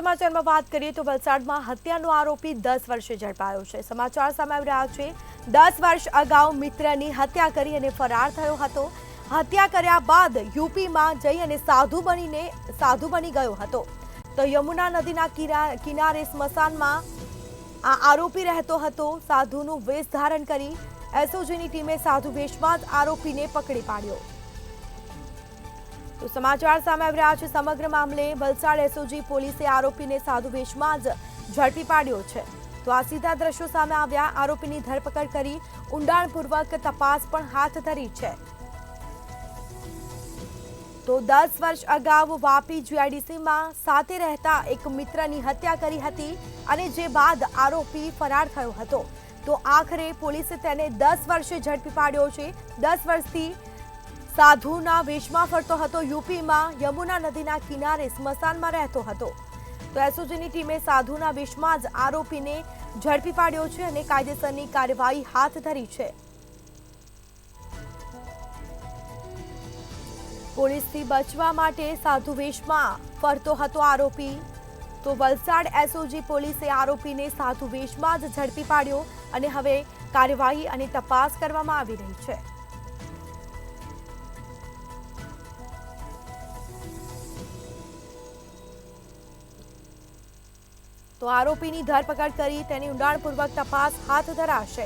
સમાચારમાં વાત કરીએ તો વલસાડમાં હત્યાનો આરોપી 10 વર્ષે ઝડપાયો છે। સમાચાર સામે આવી રહ્યા છે। 10 વર્ષ અગાઉ મિત્રની હત્યા કરી અને ફરાર થયો હતો। હત્યા કર્યા બાદ યુપીમાં જઈ અને સાધુ બની ગયો હતો। તો યમુના નદીના કિનારે સ્મશાનમાં આ આરોપી રહેતો હતો। સાધુનું વેશ ધારણ કરી એસઓજીની ટીમે સાધુ વેશમાં જ આરોપીને પકડી પાડ્યો। તો સમાચાર સામે આવી રહ્યા છે। સમગ્ર મામલે વલસાડ એસઓજી પોલીસે આરોપીને સાધુ વેશમાં જ ઝડપી પાડ્યો છે। તો આ સીધા દ્રશ્યો સામે આવ્યા। આરોપીની ધરપકડ કરી ઊંડાણપૂર્વક તપાસ પણ હાથ ધરી છે। તો 10 વર્ષ અગાઉ વાપી જીઆઈડીસીમાં સાથે રહેતા એક મિત્રની હત્યા કરી હતી અને જે બાદ આરોપી ફરાર થયો હતો। તો આખરે પોલીસે તેને 10 વર્ષે ઝડપી પાડ્યો છે। 10 વર્ષથી સાધુના વેશમાં ફરતો હતો। યુપીમાં યમુના નદીના કિનારે સ્મશાનમાં રહેતો હતો। તો એસઓજીની ટીમે સાધુના વેશમાં જ આરોપીને ઝડપી પાડ્યો છે અને કાયદેસરની કાર્યવાહી હાથ ધરી છે। પોલીસથી બચવા માટે સાધુ વેશમાં ફરતો હતો આરોપી। તો વલસાડ એસઓજી પોલીસે આરોપીને સાધુ વેશમાં જ ઝડપી પાડ્યો અને હવે કાર્યવાહી અને તપાસ કરવામાં આવી રહી છે। તો આરોપીની ધરપકડ કરી તેની ઊંડાણપૂર્વક તપાસ હાથ ધરાશે।